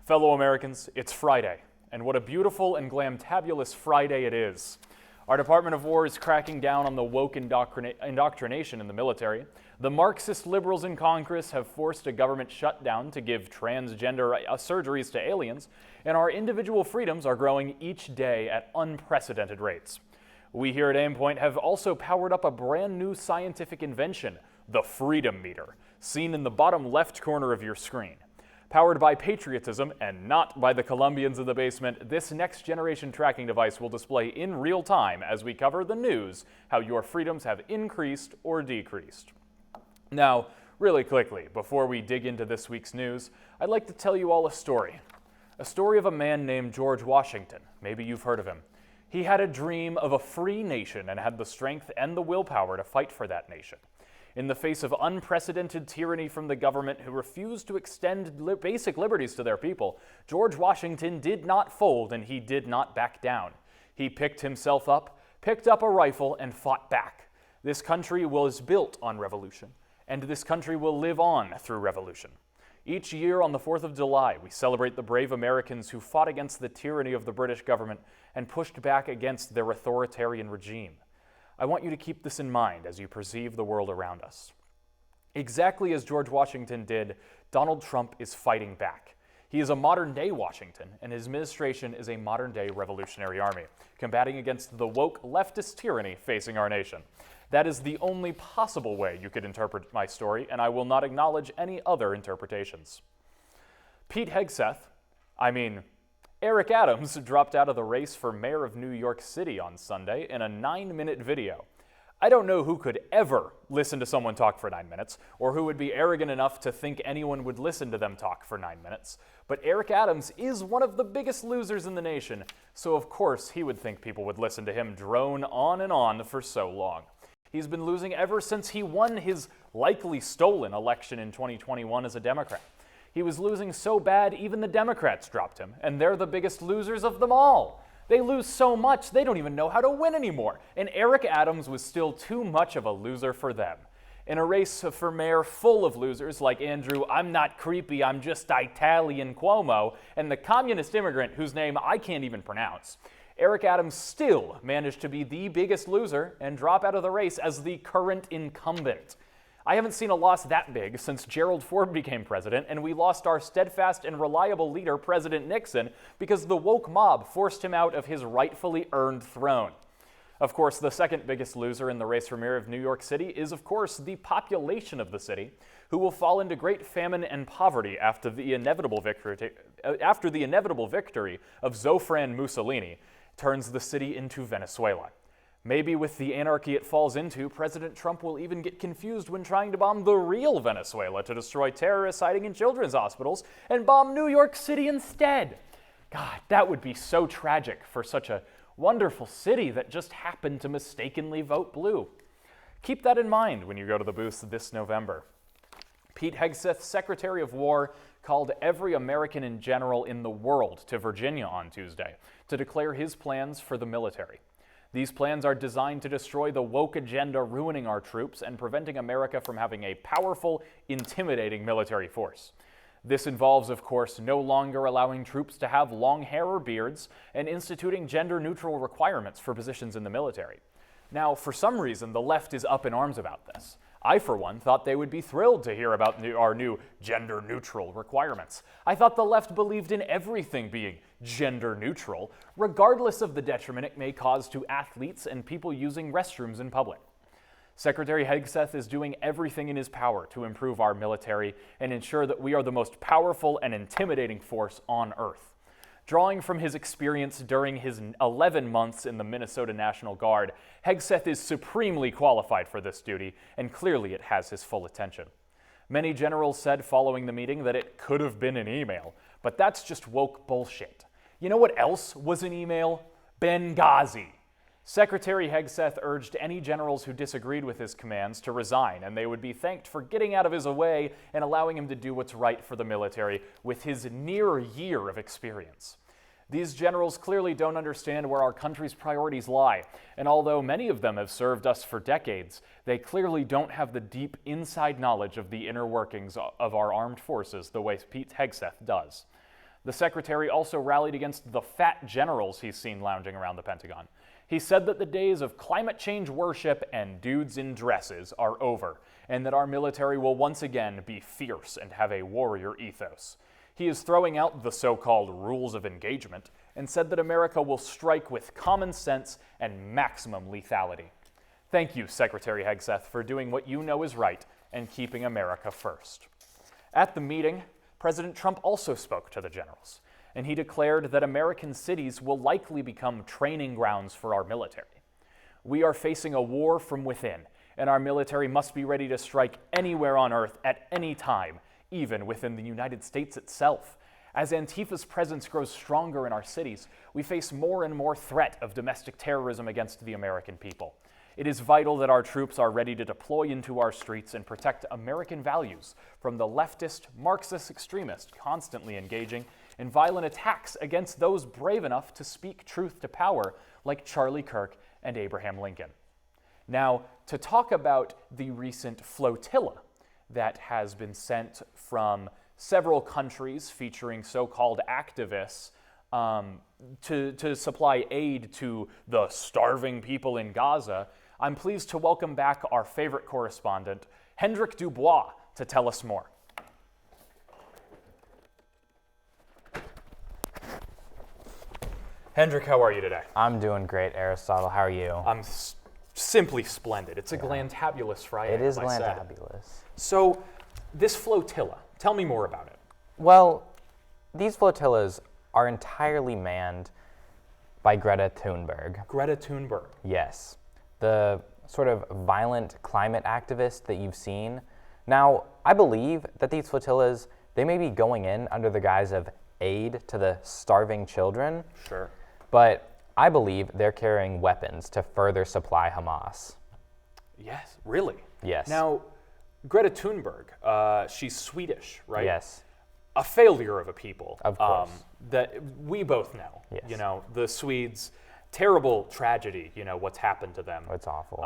Fellow Americans, it's Friday, and what a beautiful and glamtabulous Friday it is. Our Department of War is cracking down on the woke indoctrination in the military. The Marxist liberals in Congress have forced a government shutdown to give transgender surgeries to aliens, and our individual freedoms are growing each day at unprecedented rates. We here at Aimpoint have also powered up a brand new scientific invention, the Freedom Meter, seen in the bottom left corner of your screen. Powered by patriotism and not by the Colombians in the basement, this next-generation tracking device will display in real time as we cover the news how your freedoms have increased or decreased. Now, really quickly, before we dig into this week's news, I'd like to tell you all a story. A story of a man named George Washington. Maybe you've heard of him. He had a dream of a free nation and had the strength and the willpower to fight for that nation. In the face of unprecedented tyranny from the government who refused to extend basic liberties to their people, George Washington did not fold and he did not back down. He picked himself up, picked up a rifle, and fought back. This country was built on revolution, and this country will live on through revolution. Each year on the 4th of July, we celebrate the brave Americans who fought against the tyranny of the British government and pushed back against their authoritarian regime. I want you to keep this in mind as you perceive the world around us. Exactly as George Washington did, Donald Trump is fighting back. He is a modern-day Washington, and his administration is a modern-day Revolutionary Army, combating against the woke leftist tyranny facing our nation. That is the only possible way you could interpret my story, and I will not acknowledge any other interpretations. Eric Adams dropped out of the race for mayor of New York City on Sunday in a 9-minute video. I don't know who could ever listen to someone talk for 9 minutes, or who would be arrogant enough to think anyone would listen to them talk for 9 minutes, but Eric Adams is one of the biggest losers in the nation, so of course he would think people would listen to him drone on and on for so long. He's been losing ever since he won his likely stolen election in 2021 as a Democrat. He was losing so bad, even the Democrats dropped him, and they're the biggest losers of them all. They lose so much, they don't even know how to win anymore, and Eric Adams was still too much of a loser for them. In a race for mayor full of losers like Andrew, I'm not creepy, I'm just Italian Cuomo, and the communist immigrant whose name I can't even pronounce, Eric Adams still managed to be the biggest loser and drop out of the race as the current incumbent. I haven't seen a loss that big since Gerald Ford became president, and we lost our steadfast and reliable leader, President Nixon, because the woke mob forced him out of his rightfully earned throne. Of course, the second biggest loser in the race for mayor of New York City is, of course, the population of the city, who will fall into great famine and poverty after the inevitable victory of Zofran Mussolini turns the city into Venezuela. Maybe with the anarchy it falls into, President Trump will even get confused when trying to bomb the real Venezuela to destroy terrorists hiding in children's hospitals and bomb New York City instead. God, that would be so tragic for such a wonderful city that just happened to mistakenly vote blue. Keep that in mind when you go to the booths this November. Pete Hegseth, Secretary of War, called every American in general in the world to Virginia on Tuesday to declare his plans for the military. These plans are designed to destroy the woke agenda ruining our troops and preventing America from having a powerful, intimidating military force. This involves, of course, no longer allowing troops to have long hair or beards and instituting gender-neutral requirements for positions in the military. Now, for some reason, the left is up in arms about this. I, for one, thought they would be thrilled to hear about our new gender-neutral requirements. I thought the left believed in everything being gender-neutral, regardless of the detriment it may cause to athletes and people using restrooms in public. Secretary Hegseth is doing everything in his power to improve our military and ensure that we are the most powerful and intimidating force on Earth. Drawing from his experience during his 11 months in the Minnesota National Guard, Hegseth is supremely qualified for this duty, and clearly it has his full attention. Many generals said following the meeting that it could have been an email, but that's just woke bullshit. You know what else was an email? Benghazi. Secretary Hegseth urged any generals who disagreed with his commands to resign, and they would be thanked for getting out of his way and allowing him to do what's right for the military with his near year of experience. These generals clearly don't understand where our country's priorities lie, and although many of them have served us for decades, they clearly don't have the deep inside knowledge of the inner workings of our armed forces the way Pete Hegseth does. The secretary also rallied against the fat generals he's seen lounging around the Pentagon. He said that the days of climate change worship and dudes in dresses are over, and that our military will once again be fierce and have a warrior ethos. He is throwing out the so-called rules of engagement and said that America will strike with common sense and maximum lethality. Thank you, Secretary Hegseth, for doing what you know is right and keeping America first. At the meeting, President Trump also spoke to the generals, and he declared that American cities will likely become training grounds for our military. We are facing a war from within, and our military must be ready to strike anywhere on Earth at any time, even within the United States itself. As Antifa's presence grows stronger in our cities, we face more and more threat of domestic terrorism against the American people. It is vital that our troops are ready to deploy into our streets and protect American values from the leftist, Marxist extremists constantly engaging in violent attacks against those brave enough to speak truth to power, like Charlie Kirk and Abraham Lincoln. Now, to talk about the recent flotilla that has been sent from several countries featuring so-called activists to supply aid to the starving people in Gaza, I'm pleased to welcome back our favorite correspondent, Hendrik Dubois, to tell us more. Hendrik, how are you today? I'm doing great, Aristotle. How are you? I'm simply splendid. It's a glantabulous Friday. It is as I said. glantabulous. So, this flotilla, tell me more about it. Well, these flotillas are entirely manned by Greta Thunberg. Greta Thunberg. Yes, the sort of violent climate activist that you've seen. Now, I believe that these flotillas, they may be going in under the guise of aid to the starving children. Sure. But I believe they're carrying weapons to further supply Hamas. Yes, really? Yes. Now, Greta Thunberg, she's Swedish, right? Yes. A failure of a people. Of course. That we both know. Yes. You know, the Swedes, terrible tragedy, you know, what's happened to them. It's awful.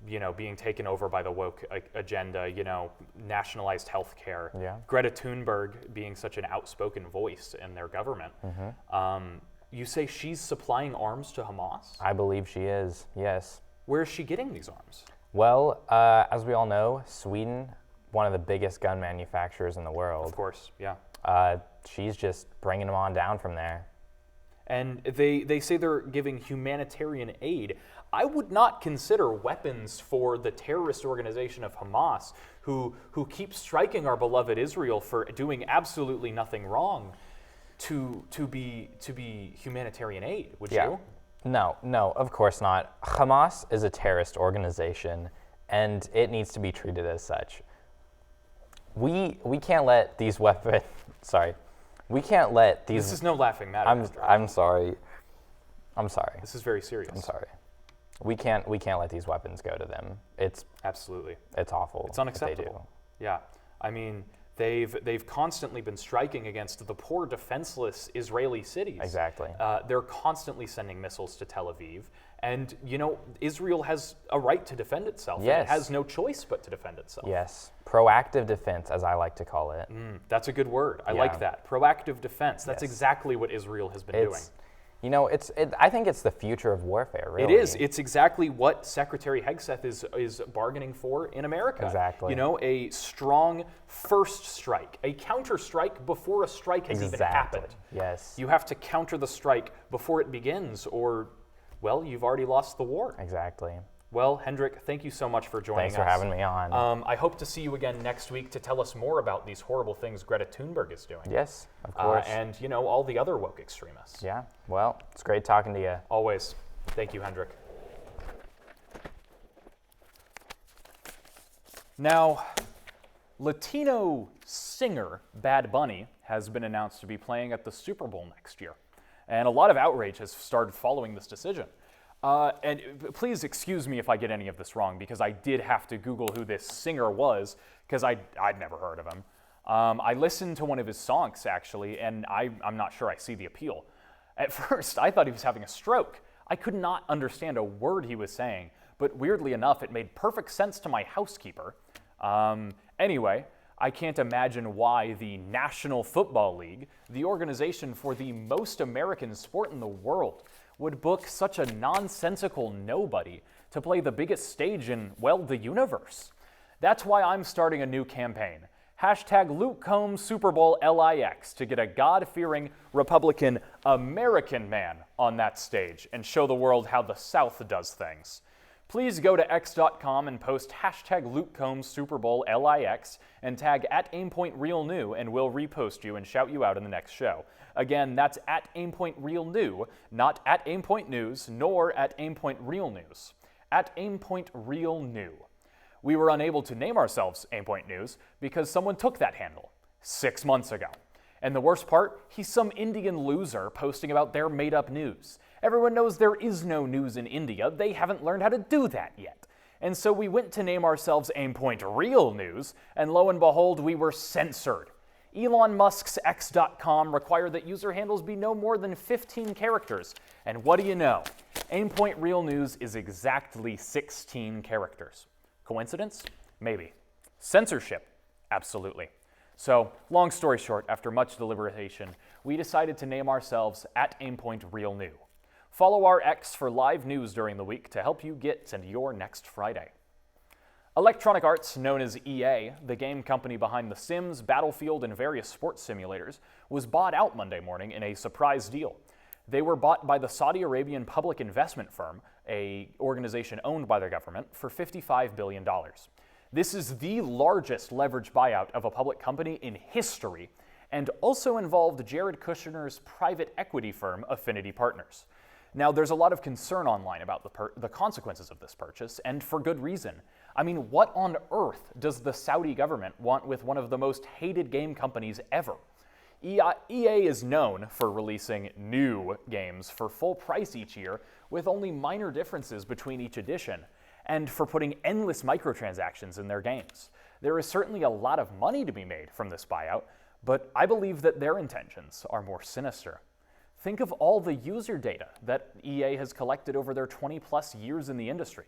You know, being taken over by the woke agenda, you know, nationalized health care. Yeah. Greta Thunberg being such an outspoken voice in their government. Mm-hmm. You say she's supplying arms to Hamas? I believe she is, yes. Where is she getting these arms? Well, as we all know, Sweden, one of the biggest gun manufacturers in the world. Of course, yeah. She's just bringing them on down from there. And they say they're giving humanitarian aid. I would not consider weapons for the terrorist organization of Hamas, who keeps striking our beloved Israel for doing absolutely nothing wrong, to be humanitarian aid. Would you? No, of course not. Hamas is a terrorist organization, and it needs to be treated as such. We can't let these weapons. Sorry, we can't let these. This is no laughing matter. I'm sorry. I'm sorry. This is very serious. I'm sorry. We can't let these weapons go to them. It's absolutely. It's awful. It's unacceptable. Yeah, I mean, they've constantly been striking against the poor, defenseless Israeli cities. Exactly. They're constantly sending missiles to Tel Aviv, and you know, Israel has a right to defend itself. Yes. And it has no choice but to defend itself. Yes. Proactive defense, as I like to call it. That's a good word. I like that. Proactive defense. That's Yes. exactly what Israel has been doing. You know, I think it's the future of warfare, really. It is. It's exactly what Secretary Hegseth is bargaining for in America. Exactly. You know, a strong first strike, a counter strike before a strike has even happened. Yes. You have to counter the strike before it begins, or, well, you've already lost the war. Exactly. Well, Hendrik, thank you so much for joining us. Thanks for having me on. I hope to see you again next week to tell us more about these horrible things Greta Thunberg is doing. Yes, of course. And, you know, all the other woke extremists. Yeah, well, it's great talking to you. Always. Thank you, Hendrik. Now, Latino singer Bad Bunny has been announced to be playing at the Super Bowl next year. And a lot of outrage has started following this decision. And please excuse me if I get any of this wrong, because I did have to Google who this singer was, because I'd never heard of him. I listened to one of his songs, actually, and I'm not sure I see the appeal. At first, I thought he was having a stroke. I could not understand a word he was saying, but weirdly enough, it made perfect sense to my housekeeper. Anyway, I can't imagine why the National Football League, the organization for the most American sport in the world, would book such a nonsensical nobody to play the biggest stage in, well, the universe. That's why I'm starting a new campaign. Hashtag Luke Combs Super Bowl LIX to get a God-fearing Republican American man on that stage and show the world how the South does things. Please go to x.com and post hashtag Luke Combs Super Bowl LIX and tag at AimPointRealNew, and we'll repost you and shout you out in the next show. Again, that's at AimPointRealNew, not at AimPointNews, nor at AimPointRealNews. At AimPointRealNew. We were unable to name ourselves Aimpoint News because someone took that handle 6 months ago. And the worst part, he's some Indian loser posting about their made-up news. Everyone knows there is no news in India. They haven't learned how to do that yet. And so we went to name ourselves Aimpoint Real News, and lo and behold, we were censored. Elon Musk's X.com required that user handles be no more than 15 characters. And what do you know? Aimpoint Real News is exactly 16 characters. Coincidence? Maybe. Censorship? Absolutely. So, long story short, after much deliberation, we decided to name ourselves at Aimpoint Real New. Follow our X for live news during the week to help you get to your next Friday. Electronic Arts, known as EA, the game company behind The Sims, Battlefield, and various sports simulators, was bought out Monday morning in a surprise deal. They were bought by the Saudi Arabian public investment firm, an organization owned by the government, for $55 billion. This is the largest leveraged buyout of a public company in history, and also involved Jared Kushner's private equity firm, Affinity Partners. Now, there's a lot of concern online about the consequences of this purchase, and for good reason. I mean, what on earth does the Saudi government want with one of the most hated game companies ever? EA is known for releasing new games for full price each year with only minor differences between each edition, and for putting endless microtransactions in their games. There is certainly a lot of money to be made from this buyout, but I believe that their intentions are more sinister. Think of all the user data that EA has collected over their 20-plus years in the industry.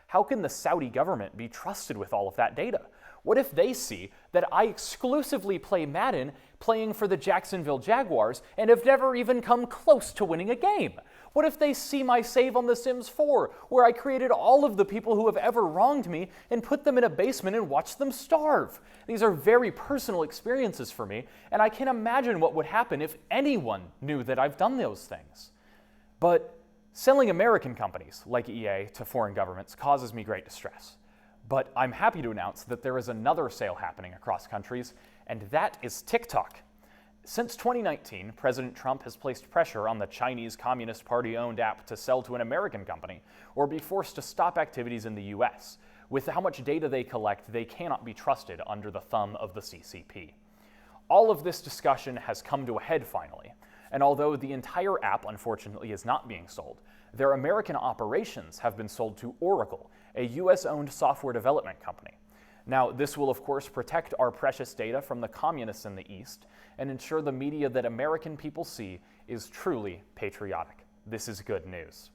How can the Saudi government be trusted with all of that data? What if they see that I exclusively play Madden playing for the Jacksonville Jaguars and have never even come close to winning a game? What if they see my save on The Sims 4, where I created all of the people who have ever wronged me and put them in a basement and watched them starve? These are very personal experiences for me, and I can imagine what would happen if anyone knew that I've done those things. But selling American companies like EA to foreign governments causes me great distress. But I'm happy to announce that there is another sale happening across countries, and that is TikTok. Since 2019, President Trump has placed pressure on the Chinese Communist Party-owned app to sell to an American company or be forced to stop activities in the US. With how much data they collect, they cannot be trusted under the thumb of the CCP. All of this discussion has come to a head finally, and although the entire app unfortunately is not being sold, their American operations have been sold to Oracle, a US-owned software development company. Now, this will of course protect our precious data from the communists in the East and ensure the media that American people see is truly patriotic. This is good news.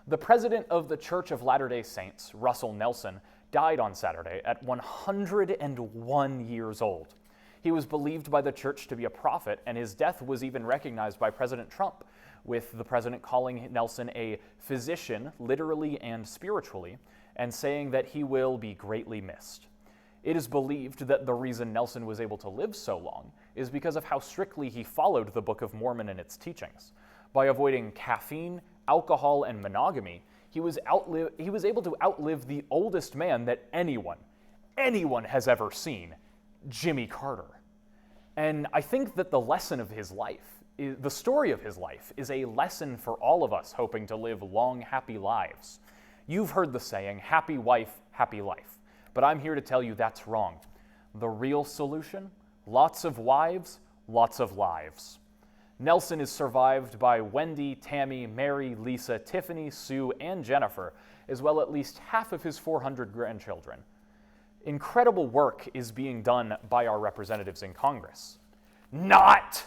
The president of the Church of Latter-day Saints, Russell Nelson, died on Saturday at 101 years old. He was believed by the church to be a prophet, and his death was even recognized by President Trump, with the president calling Nelson a physician, literally and spiritually, and saying that he will be greatly missed. It is believed that the reason Nelson was able to live so long is because of how strictly he followed the Book of Mormon and its teachings. By avoiding caffeine, alcohol, and monogamy, he was able to outlive the oldest man that anyone has ever seen, Jimmy Carter. And I think that the lesson of his life, the story of his life, is a lesson for all of us hoping to live long, happy lives. You've heard the saying, happy wife, happy life. But I'm here to tell you that's wrong. The real solution? Lots of wives, lots of lives. Nelson is survived by Wendy, Tammy, Mary, Lisa, Tiffany, Sue, and Jennifer, as well as at least half of his 400 grandchildren. Incredible work is being done by our representatives in Congress. Not!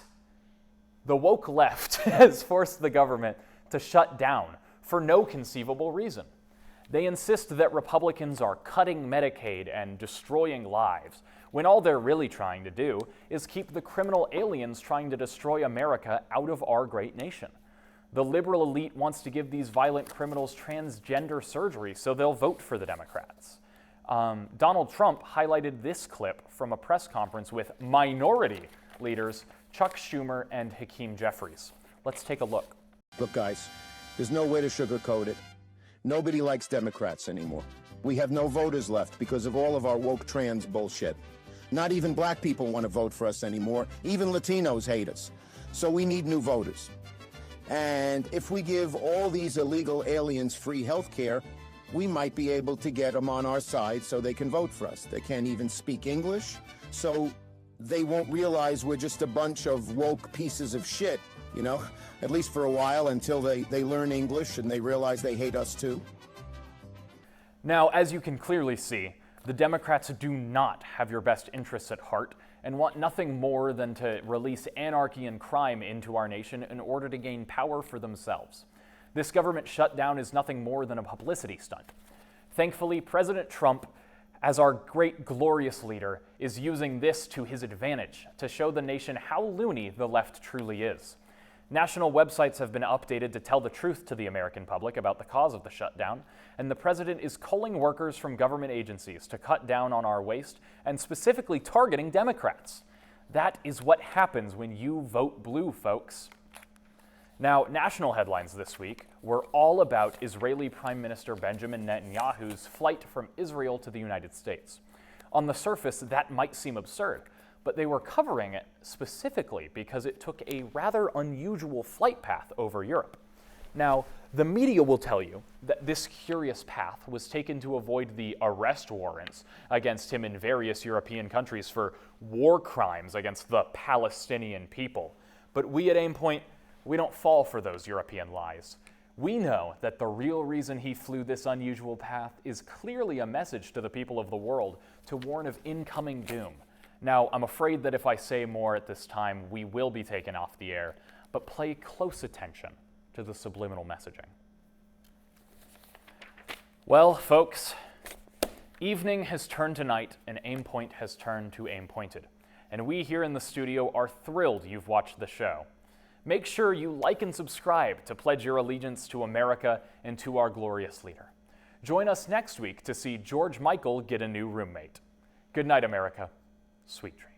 The woke left has forced the government to shut down for no conceivable reason. They insist that Republicans are cutting Medicaid and destroying lives, when all they're really trying to do is keep the criminal aliens trying to destroy America out of our great nation. The liberal elite wants to give these violent criminals transgender surgery so they'll vote for the Democrats. Donald Trump highlighted this clip from a press conference with minority leaders Chuck Schumer and Hakeem Jeffries. Let's take a look. Look, guys, there's no way to sugarcoat it. Nobody likes Democrats anymore. We have no voters left because of all of our woke trans bullshit. Not even black people want to vote for us anymore. Even Latinos hate us. So we need new voters. And if we give all these illegal aliens free health care, we might be able to get them on our side so they can vote for us. They can't even speak English, so they won't realize we're just a bunch of woke pieces of shit, you know, at least for a while until they learn English and they realize they hate us too. Now, as you can clearly see, the Democrats do not have your best interests at heart and want nothing more than to release anarchy and crime into our nation in order to gain power for themselves. This government shutdown is nothing more than a publicity stunt. Thankfully, President Trump, as our great, glorious leader, is using this to his advantage to show the nation how loony the left truly is. National websites have been updated to tell the truth to the American public about the cause of the shutdown, and the president is culling workers from government agencies to cut down on our waste and specifically targeting Democrats. That is what happens when you vote blue, folks. Now, national headlines this week were all about Israeli Prime Minister Benjamin Netanyahu's flight from Israel to the United States. On the surface, that might seem absurd, but they were covering it specifically because it took a rather unusual flight path over Europe. Now, the media will tell you that this curious path was taken to avoid the arrest warrants against him in various European countries for war crimes against the Palestinian people. But we at Aimpoint, we don't fall for those European lies. We know that the real reason he flew this unusual path is clearly a message to the people of the world to warn of incoming doom. Now, I'm afraid that if I say more at this time, we will be taken off the air, but pay close attention to the subliminal messaging. Well, folks, evening has turned to night and Aimpoint has turned to Aimpointed. And we here in the studio are thrilled you've watched the show. Make sure you like and subscribe to pledge your allegiance to America and to our glorious leader. Join us next week to see George Michael get a new roommate. Good night, America. Sweet dreams.